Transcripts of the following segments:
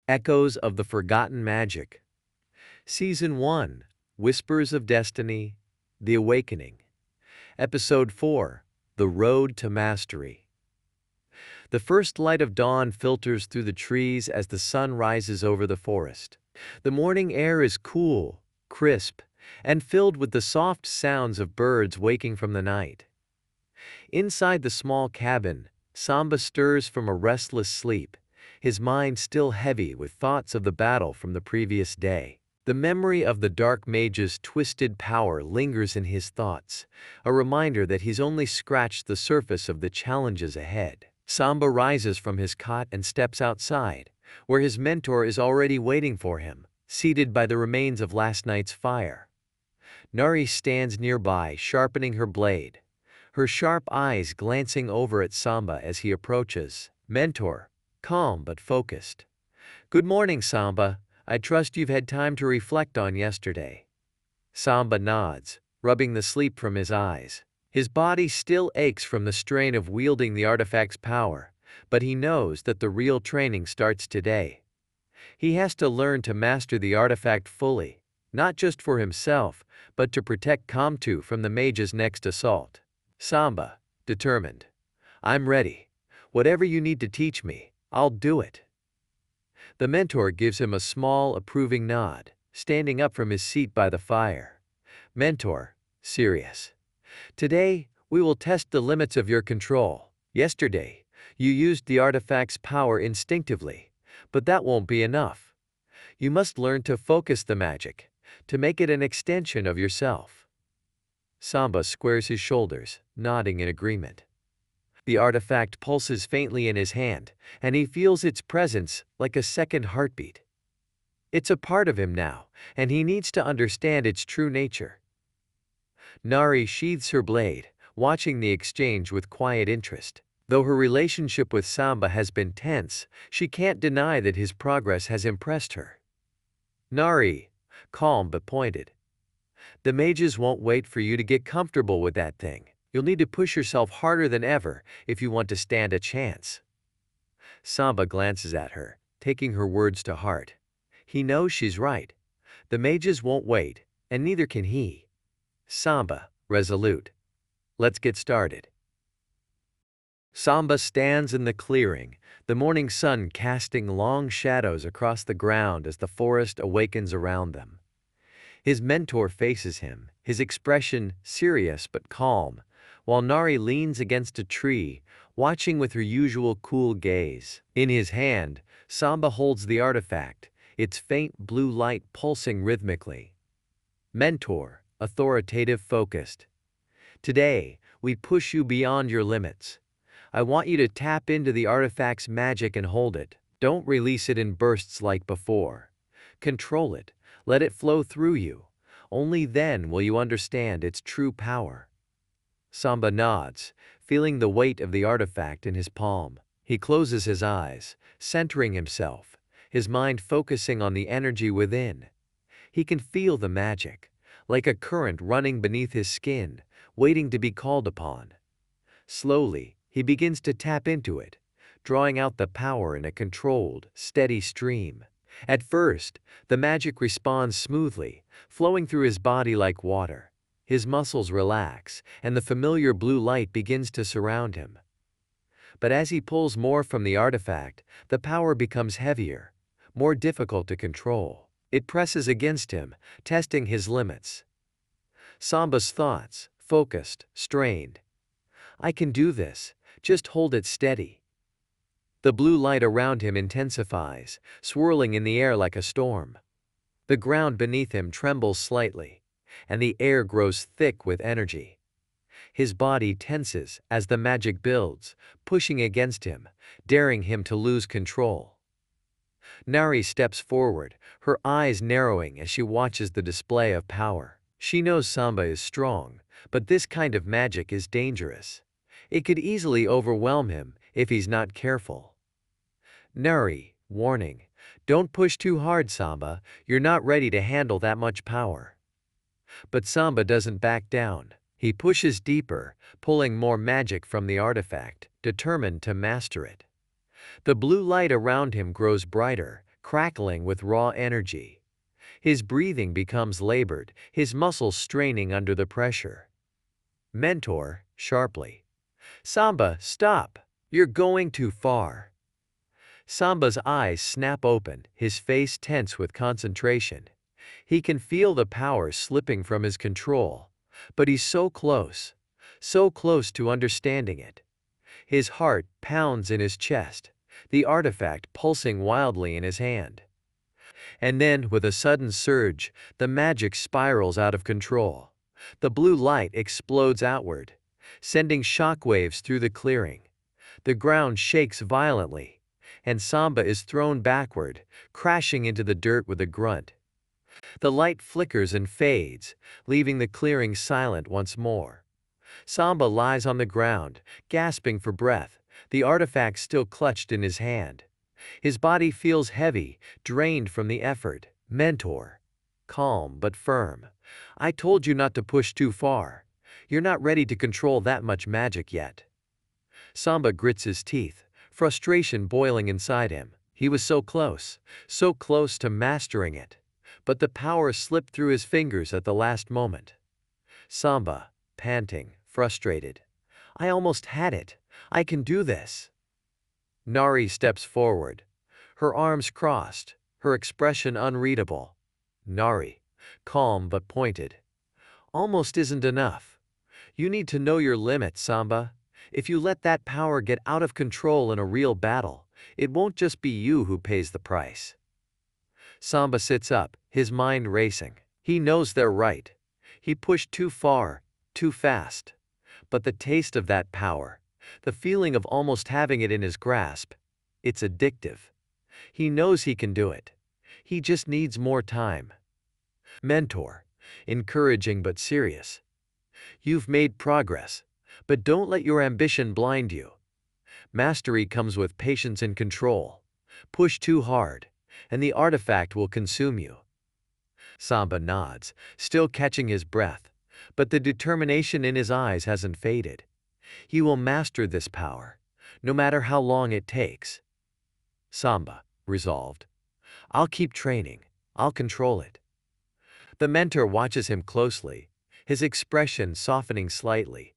Echoes of the Forgotten Magic. Season 1, Whispers of Destiny, The Awakening. Episode 4, The Road to Mastery. The first light of dawn filters through the trees as the sun rises over the forest. The morning air is cool, crisp, and filled with the soft sounds of birds waking from the night. Inside the small cabin, Samba stirs from a restless sleep, his mind still heavy with thoughts of the battle from the previous day. The memory of the Dark Mage's twisted power lingers in his thoughts, a reminder that he's only scratched the surface of the challenges ahead. Samba rises from his cot and steps outside, where his mentor is already waiting for him, seated by the remains of last night's fire. Nari stands nearby, sharpening her blade, her sharp eyes glancing over at Samba as he approaches. Mentor, calm but focused. Good morning, Samba. I trust you've had time to reflect on yesterday. Samba nods, rubbing the sleep from his eyes. His body still aches from the strain of wielding the artifact's power, but he knows that the real training starts today. He has to learn to master the artifact fully, not just for himself, but to protect Kamtu from the mage's next assault. Samba, determined. I'm ready. Whatever you need to teach me, I'll do it. The mentor gives him a small, approving nod, standing up from his seat by the fire. Mentor, serious. Today, we will test the limits of your control. Yesterday, you used the artifact's power instinctively, but that won't be enough. You must learn to focus the magic, to make it an extension of yourself. Samba squares his shoulders, nodding in agreement. The artifact pulses faintly in his hand, and he feels its presence like a second heartbeat. It's a part of him now, and he needs to understand its true nature. Nari sheathes her blade, watching the exchange with quiet interest. Though her relationship with Samba has been tense, she can't deny that his progress has impressed her. Nari, calm but pointed. The mages won't wait for you to get comfortable with that thing. You'll need to push yourself harder than ever if you want to stand a chance. Samba glances at her, taking her words to heart. He knows she's right. The mages won't wait, and neither can he. Samba, resolute. Let's get started. Samba stands in the clearing, the morning sun casting long shadows across the ground as the forest awakens around them. His mentor faces him, his expression serious but calm, while Nari leans against a tree, watching with her usual cool gaze. In his hand, Samba holds the artifact, its faint blue light pulsing rhythmically. Mentor, authoritative, focused. Today, we push you beyond your limits. I want you to tap into the artifact's magic and hold it. Don't release it in bursts like before. Control it, let it flow through you. Only then will you understand its true power. Samba nods, feeling the weight of the artifact in his palm. He closes his eyes, centering himself, his mind focusing on the energy within. He can feel the magic, like a current running beneath his skin, waiting to be called upon. Slowly, he begins to tap into it, drawing out the power in a controlled, steady stream. At first, the magic responds smoothly, flowing through his body like water. His muscles relax, and the familiar blue light begins to surround him. But as he pulls more from the artifact, the power becomes heavier, more difficult to control. It presses against him, testing his limits. Samba's thoughts, focused, strained. I can do this, just hold it steady. The blue light around him intensifies, swirling in the air like a storm. The ground beneath him trembles slightly, and the air grows thick with energy. His body tenses as the magic builds, pushing against him, daring him to lose control. Nari steps forward, her eyes narrowing as she watches the display of power. She knows Samba is strong, but this kind of magic is dangerous. It could easily overwhelm him if he's not careful. Nari, warning, don't push too hard, Samba. You're not ready to handle that much power. But Samba doesn't back down. He pushes deeper, pulling more magic from the artifact, determined to master it. The blue light around him grows brighter, crackling with raw energy. His breathing becomes labored, his muscles straining under the pressure. Mentor, sharply. Samba, stop! You're going too far. Samba's eyes snap open, his face tense with concentration. He can feel the power slipping from his control. But he's so close to understanding it. His heart pounds in his chest, the artifact pulsing wildly in his hand. And then, with a sudden surge, the magic spirals out of control. The blue light explodes outward, sending shockwaves through the clearing. The ground shakes violently, and Samba is thrown backward, crashing into the dirt with a grunt. The light flickers and fades, leaving the clearing silent once more. Samba lies on the ground, gasping for breath, the artifact still clutched in his hand. His body feels heavy, drained from the effort. Mentor. Calm but firm. I told you not to push too far. You're not ready to control that much magic yet. Samba grits his teeth, frustration boiling inside him. He was so close to mastering it. But the power slipped through his fingers at the last moment. Samba, panting, frustrated. I almost had it. I can do this. Nari steps forward, her arms crossed, her expression unreadable. Nari, calm but pointed. Almost isn't enough. You need to know your limits, Samba. If you let that power get out of control in a real battle, it won't just be you who pays the price. Samba sits up, his mind racing. He knows they're right. He pushed too far, too fast. But the taste of that power, the feeling of almost having it in his grasp, it's addictive. He knows he can do it. He just needs more time. Mentor, encouraging but serious. You've made progress, but don't let your ambition blind you. Mastery comes with patience and control. Push too hard, and the artifact will consume you. Samba nods, still catching his breath, but the determination in his eyes hasn't faded. He will master this power, no matter how long it takes. Samba, resolved. I'll keep training. I'll control it. The mentor watches him closely, his expression softening slightly.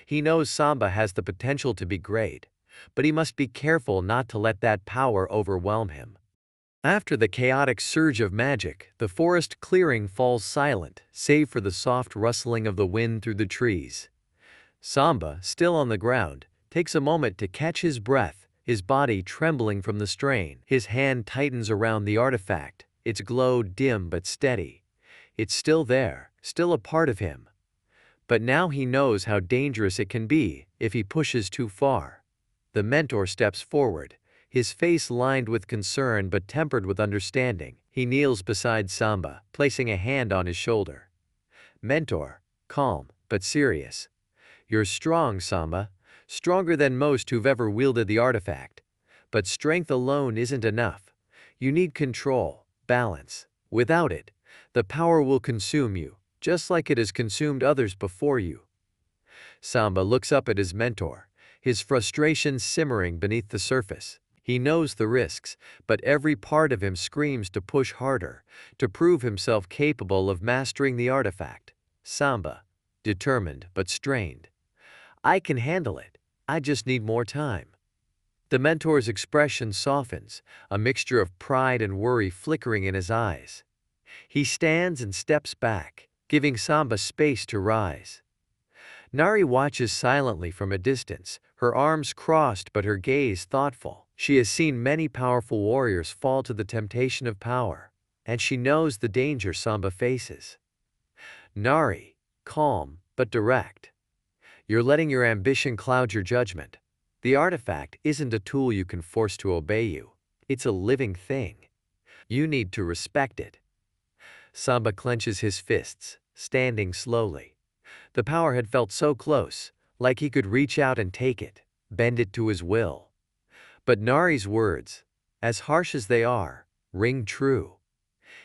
He knows Samba has the potential to be great, but he must be careful not to let that power overwhelm him. After the chaotic surge of magic, the forest clearing falls silent, save for the soft rustling of the wind through the trees. Samba, still on the ground, takes a moment to catch his breath, his body trembling from the strain. His hand tightens around the artifact, its glow dim but steady. It's still there, still a part of him. But now he knows how dangerous it can be if he pushes too far. The mentor steps forward, his face lined with concern but tempered with understanding. He kneels beside Samba, placing a hand on his shoulder. Mentor, calm but serious. You're strong, Samba, stronger than most who've ever wielded the artifact. But strength alone isn't enough. You need control, balance. Without it, the power will consume you, just like it has consumed others before you. Samba looks up at his mentor, his frustration simmering beneath the surface. He knows the risks, but every part of him screams to push harder, to prove himself capable of mastering the artifact. Samba, determined but strained. I can handle it. I just need more time. The mentor's expression softens, a mixture of pride and worry flickering in his eyes. He stands and steps back, giving Samba space to rise. Nari watches silently from a distance, her arms crossed but her gaze thoughtful. She has seen many powerful warriors fall to the temptation of power, and she knows the danger Samba faces. Nari, calm but direct. You're letting your ambition cloud your judgment. The artifact isn't a tool you can force to obey you. It's a living thing. You need to respect it. Samba clenches his fists, standing slowly. The power had felt so close, like he could reach out and take it, bend it to his will. But Nari's words, as harsh as they are, ring true.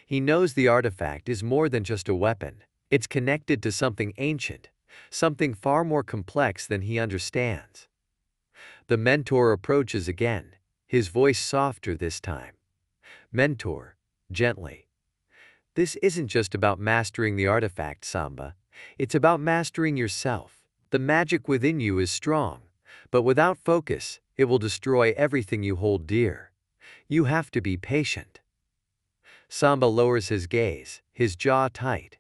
He knows the artifact is more than just a weapon. It's connected to something ancient, something far more complex than he understands. The mentor approaches again, his voice softer this time. Mentor, gently. This isn't just about mastering the artifact, Samba. It's about mastering yourself. The magic within you is strong, but without focus, it will destroy everything you hold dear. You have to be patient. Samba lowers his gaze, his jaw tight.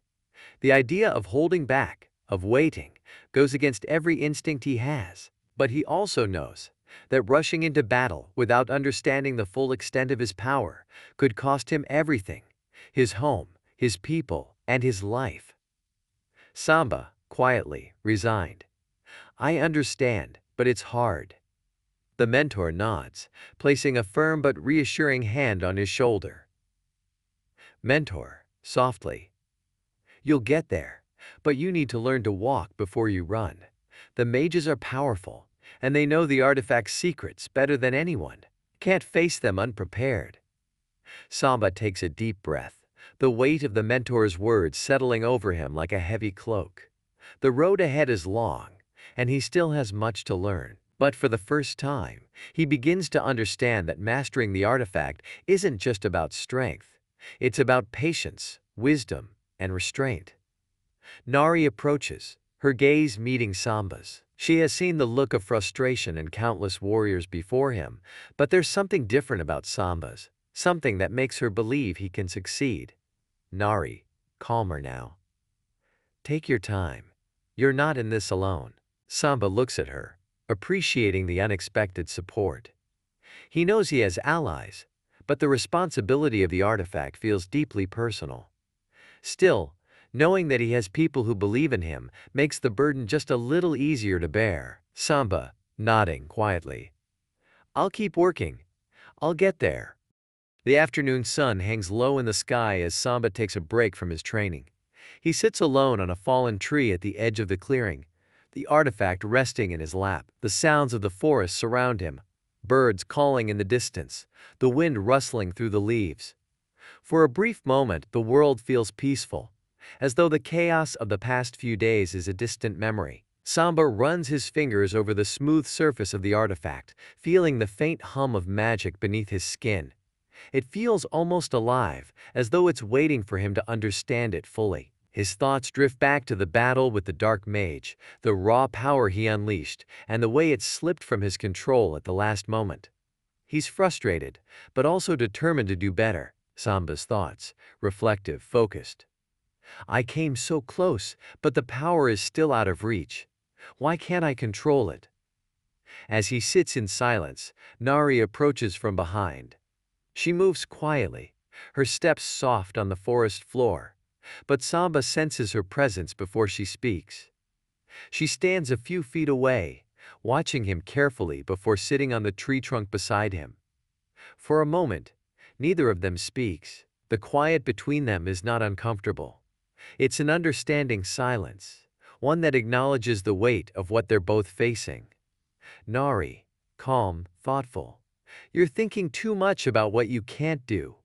The idea of holding back, of waiting, goes against every instinct he has. But he also knows that rushing into battle without understanding the full extent of his power could cost him everything: his home, his people, and his life. Samba, quietly, resigned. I understand, but it's hard. The mentor nods, placing a firm but reassuring hand on his shoulder. Mentor, softly. You'll get there, but you need to learn to walk before you run. The mages are powerful, and they know the artifact's secrets better than anyone. Can't face them unprepared. Samba takes a deep breath, the weight of the mentor's words settling over him like a heavy cloak. The road ahead is long, and he still has much to learn. But for the first time, he begins to understand that mastering the artifact isn't just about strength. It's about patience, wisdom, and restraint. Nari approaches, her gaze meeting Samba's. She has seen the look of frustration in countless warriors before him, but there's something different about Samba's, something that makes her believe he can succeed. Nari, calmer now. Take your time. You're not in this alone. Samba looks at her, appreciating the unexpected support. He knows he has allies, but the responsibility of the artifact feels deeply personal. Still, knowing that he has people who believe in him makes the burden just a little easier to bear. Samba, nodding quietly. I'll keep working. I'll get there. The afternoon sun hangs low in the sky as Samba takes a break from his training. He sits alone on a fallen tree at the edge of the clearing, the artifact resting in his lap. The sounds of the forest surround him, birds calling in the distance, the wind rustling through the leaves. For a brief moment, the world feels peaceful, as though the chaos of the past few days is a distant memory. Samba runs his fingers over the smooth surface of the artifact, feeling the faint hum of magic beneath his skin. It feels almost alive, as though it's waiting for him to understand it fully. His thoughts drift back to the battle with the dark mage, the raw power he unleashed, and the way it slipped from his control at the last moment. He's frustrated, but also determined to do better. Samba's thoughts, reflective, focused. I came so close, but the power is still out of reach. Why can't I control it? As he sits in silence, Nari approaches from behind. She moves quietly, her steps soft on the forest floor, but Samba senses her presence before she speaks. She stands a few feet away, watching him carefully before sitting on the tree trunk beside him. For a moment, neither of them speaks. The quiet between them is not uncomfortable. It's an understanding silence, one that acknowledges the weight of what they're both facing. Nari, calm, thoughtful. You're thinking too much about what you can't do.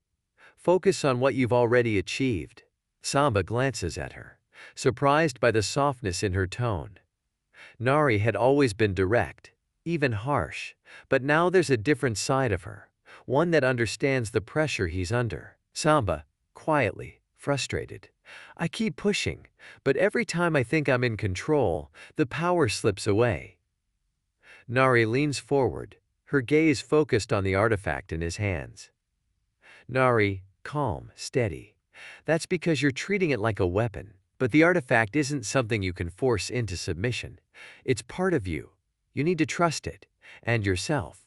Focus on what you've already achieved. Samba glances at her, surprised by the softness in her tone. Nari had always been direct, even harsh, but now there's a different side of her, one that understands the pressure he's under. Samba, quietly, frustrated. I keep pushing, but every time I think I'm in control, the power slips away. Nari leans forward, her gaze focused on the artifact in his hands. Nari, calm, steady. That's because you're treating it like a weapon, but the artifact isn't something you can force into submission. It's part of you. You need to trust it, and yourself.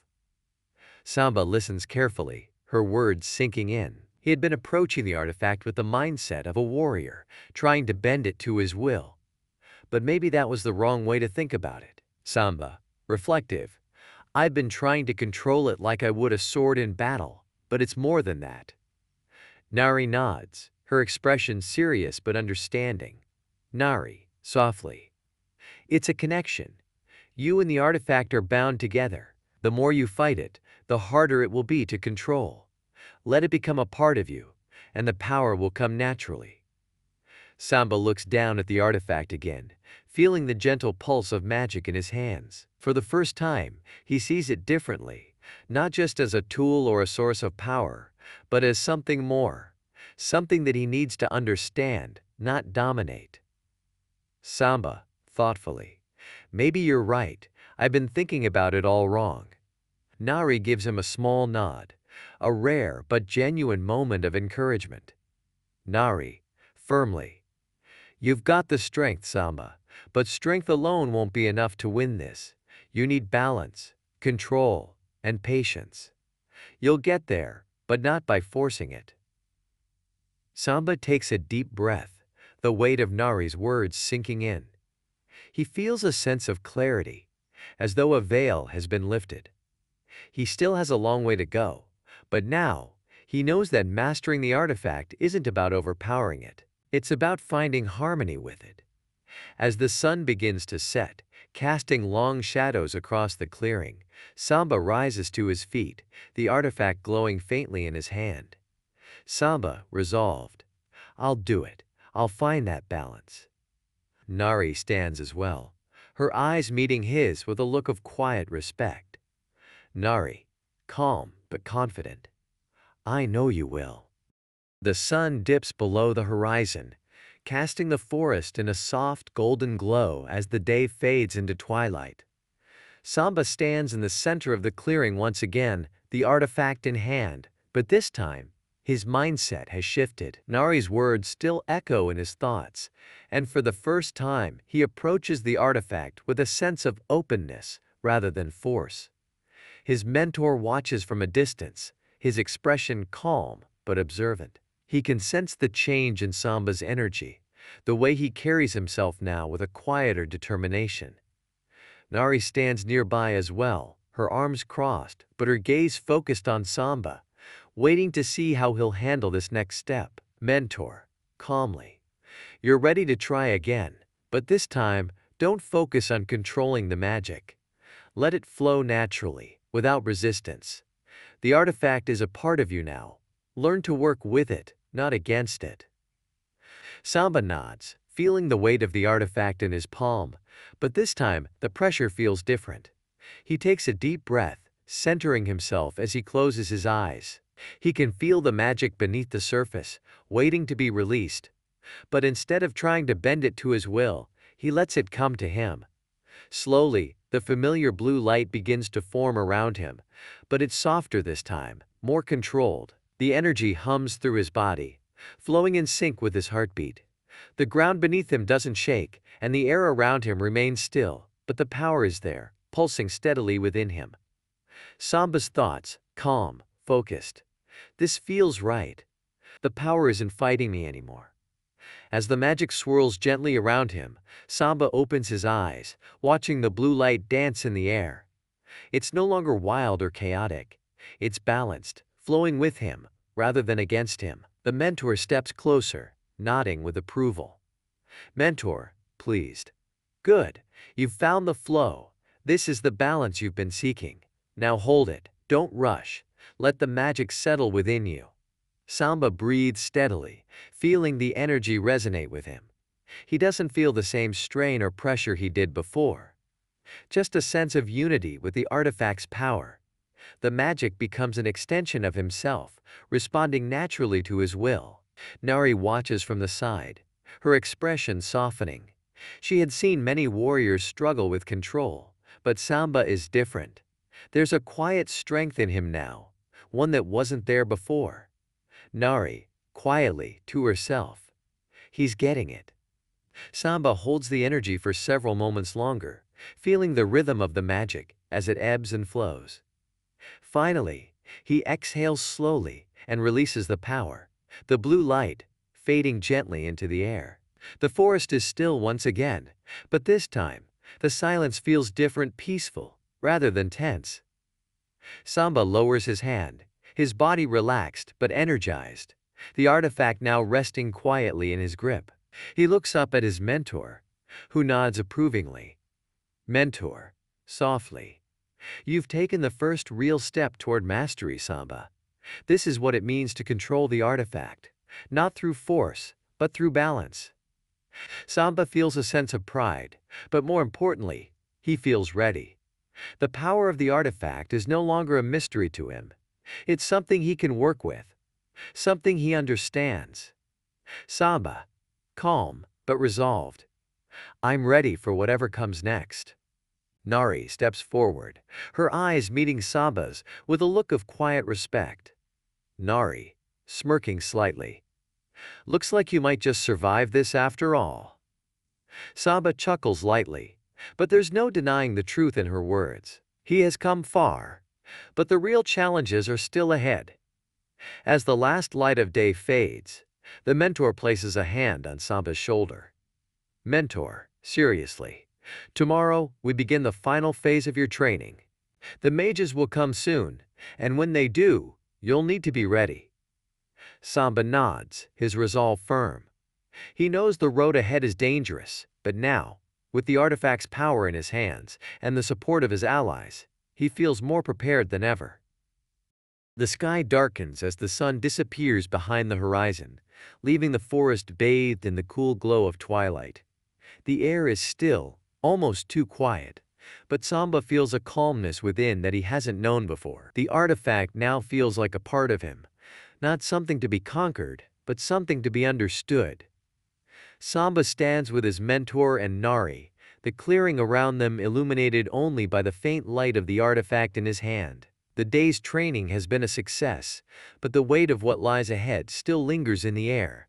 Samba listens carefully, her words sinking in. He had been approaching the artifact with the mindset of a warrior, trying to bend it to his will. But maybe that was the wrong way to think about it. Samba, reflective. I've been trying to control it like I would a sword in battle, but it's more than that. Nari nods, her expression serious but understanding. Nari, softly. It's a connection. You and the artifact are bound together. The more you fight it, the harder it will be to control. Let it become a part of you, and the power will come naturally. Samba looks down at the artifact again, feeling the gentle pulse of magic in his hands. For the first time, he sees it differently, not just as a tool or a source of power, but as something more, something that he needs to understand, not dominate. Samba, thoughtfully. Maybe you're right. I've been thinking about it all wrong. Nari gives him a small nod, a rare but genuine moment of encouragement. Nari, firmly. You've got the strength, Samba, but strength alone won't be enough to win this. You need balance, control, and patience. You'll get there, but not by forcing it. Samba takes a deep breath, the weight of Nari's words sinking in. He feels a sense of clarity, as though a veil has been lifted. He still has a long way to go, but now, he knows that mastering the artifact isn't about overpowering it. It's about finding harmony with it. As the sun begins to set, casting long shadows across the clearing, Samba rises to his feet, the artifact glowing faintly in his hand. Samba, resolved. I'll do it. I'll find that balance. Nari stands as well, her eyes meeting his with a look of quiet respect. Nari, calm but confident. I know you will. The sun dips below the horizon, casting the forest in a soft golden glow as the day fades into twilight. Samba stands in the center of the clearing once again, the artifact in hand, but this time, his mindset has shifted. Nari's words still echo in his thoughts, and for the first time, he approaches the artifact with a sense of openness rather than force. His mentor watches from a distance, his expression calm but observant. He can sense the change in Samba's energy, the way he carries himself now with a quieter determination. Nari stands nearby as well, her arms crossed, but her gaze focused on Samba, waiting to see how he'll handle this next step. Mentor, calmly. You're ready to try again, but this time, don't focus on controlling the magic. Let it flow naturally, without resistance. The artifact is a part of you now. Learn to work with it, not against it. Samba nods, feeling the weight of the artifact in his palm, but this time the pressure feels different. He takes a deep breath, centering himself as he closes his eyes. He can feel the magic beneath the surface, waiting to be released. But instead of trying to bend it to his will, he lets it come to him. Slowly, the familiar blue light begins to form around him, but it's softer this time, more controlled. The energy hums through his body, flowing in sync with his heartbeat. The ground beneath him doesn't shake, and the air around him remains still, but the power is there, pulsing steadily within him. Samba's thoughts, calm, focused. This feels right. The power isn't fighting me anymore. As the magic swirls gently around him, Samba opens his eyes, watching the blue light dance in the air. It's no longer wild or chaotic. It's balanced, flowing with him, rather than against him. The mentor steps closer, nodding with approval. Mentor, pleased. Good. You've found the flow. This is the balance you've been seeking. Now hold it. Don't rush. Let the magic settle within you. Samba breathes steadily, feeling the energy resonate with him. He doesn't feel the same strain or pressure he did before. Just a sense of unity with the artifact's power. The magic becomes an extension of himself, responding naturally to his will. Nari watches from the side, her expression softening. She had seen many warriors struggle with control, but Samba is different. There's a quiet strength in him now, one that wasn't there before. Nari, quietly, to herself. He's getting it. Samba holds the energy for several moments longer, feeling the rhythm of the magic as it ebbs and flows. Finally, he exhales slowly and releases the power, the blue light, fading gently into the air. The forest is still once again, but this time, the silence feels different, peaceful, rather than tense. Samba lowers his hand, his body relaxed but energized, the artifact now resting quietly in his grip. He looks up at his mentor, who nods approvingly. Mentor, softly. You've taken the first real step toward mastery, Samba. This is what it means to control the artifact, not through force, but through balance. Samba feels a sense of pride, but more importantly, he feels ready. The power of the artifact is no longer a mystery to him. It's something he can work with, something he understands. Samba, calm but resolved. I'm ready for whatever comes next. Nari steps forward, her eyes meeting Samba's with a look of quiet respect. Nari, smirking slightly. Looks like you might just survive this after all. Samba chuckles lightly, but there's no denying the truth in her words. He has come far, but the real challenges are still ahead. As the last light of day fades, the mentor places a hand on Samba's shoulder. Mentor, seriously. Tomorrow, we begin the final phase of your training. The mages will come soon, and when they do, you'll need to be ready. Samba nods, his resolve firm. He knows the road ahead is dangerous, but now, with the artifact's power in his hands and the support of his allies, he feels more prepared than ever. The sky darkens as the sun disappears behind the horizon, leaving the forest bathed in the cool glow of twilight. The air is still, almost too quiet, but Samba feels a calmness within that he hasn't known before. The artifact now feels like a part of him, not something to be conquered, but something to be understood. Samba stands with his mentor and Nari, the clearing around them illuminated only by the faint light of the artifact in his hand. The day's training has been a success, but the weight of what lies ahead still lingers in the air.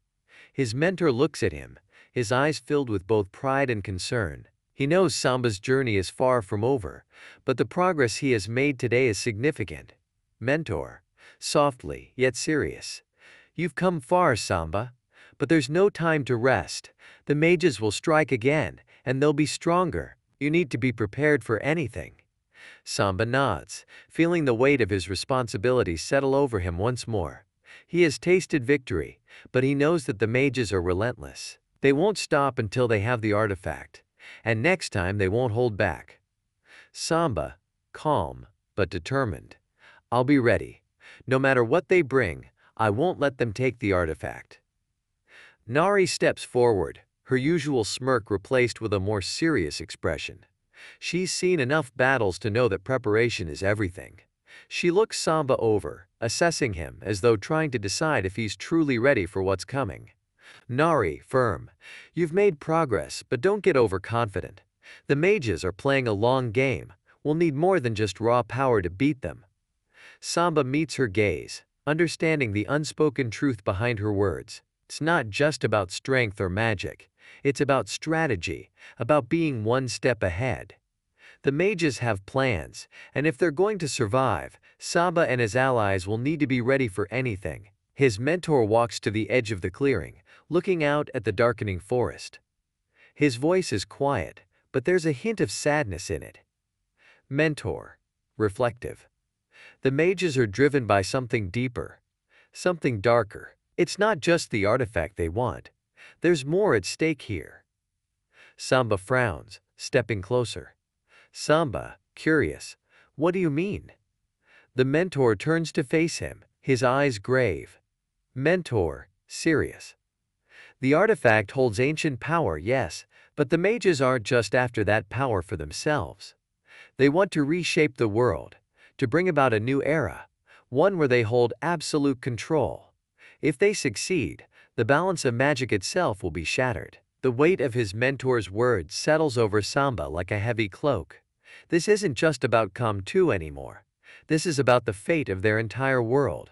His mentor looks at him, his eyes filled with both pride and concern. He knows Samba's journey is far from over, but the progress he has made today is significant. Mentor, softly yet serious. You've come far, Samba, but there's no time to rest. The mages will strike again, and they'll be stronger. You need to be prepared for anything. Samba nods, feeling the weight of his responsibility settle over him once more. He has tasted victory, but he knows that the mages are relentless. They won't stop until they have the artifact, and next time they won't hold back. Samba, calm but determined. I'll be ready. No matter what they bring, I won't let them take the artifact. Nari steps forward, her usual smirk replaced with a more serious expression. She's seen enough battles to know that preparation is everything. She looks Samba over, assessing him as though trying to decide if he's truly ready for what's coming. Nari, firm. You've made progress, but don't get overconfident. The mages are playing a long game. We'll need more than just raw power to beat them. Samba meets her gaze, understanding the unspoken truth behind her words. It's not just about strength or magic. It's about strategy, about being one step ahead. The mages have plans, and if they're going to survive, Samba and his allies will need to be ready for anything. His mentor walks to the edge of the clearing, looking out at the darkening forest. His voice is quiet, but there's a hint of sadness in it. Mentor, reflective. The mages are driven by something deeper, something darker. It's not just the artifact they want. There's more at stake here. Samba frowns, stepping closer. Samba, curious. What do you mean? The mentor turns to face him, his eyes grave. Mentor, serious. The artifact holds ancient power, yes, but the mages aren't just after that power for themselves. They want to reshape the world, to bring about a new era, one where they hold absolute control. If they succeed, the balance of magic itself will be shattered. The weight of his mentor's words settles over Samba like a heavy cloak. This isn't just about Com2 anymore. This is about the fate of their entire world.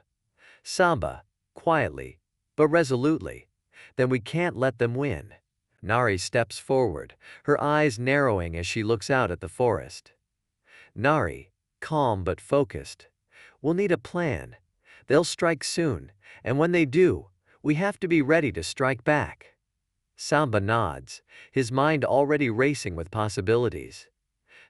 Samba, quietly, but resolutely. Then we can't let them win. Nari steps forward, her eyes narrowing as she looks out at the forest. Nari, calm but focused. We'll need a plan. They'll strike soon, and when they do, we have to be ready to strike back. Samba nods, his mind already racing with possibilities.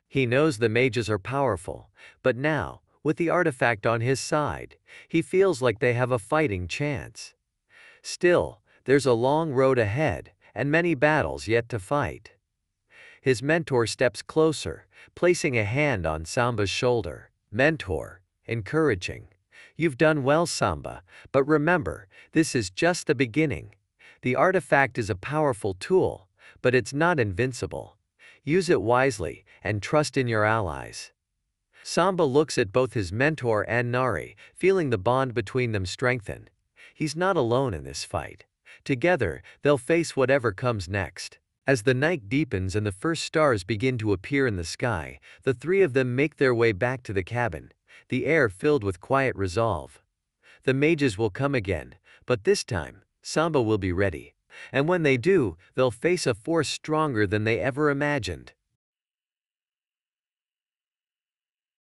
He knows the mages are powerful, but now, with the artifact on his side, he feels like they have a fighting chance. Still, there's a long road ahead, and many battles yet to fight. His mentor steps closer, placing a hand on Samba's shoulder. Mentor, encouraging. You've done well, Samba, but remember, this is just the beginning. The artifact is a powerful tool, but it's not invincible. Use it wisely and trust in your allies. Samba looks at both his mentor and Nari, feeling the bond between them strengthen. He's not alone in this fight. Together, they'll face whatever comes next. As the night deepens and the first stars begin to appear in the sky, the three of them make their way back to the cabin, the air filled with quiet resolve. The mages will come again, but this time, Samba will be ready. And when they do, they'll face a force stronger than they ever imagined.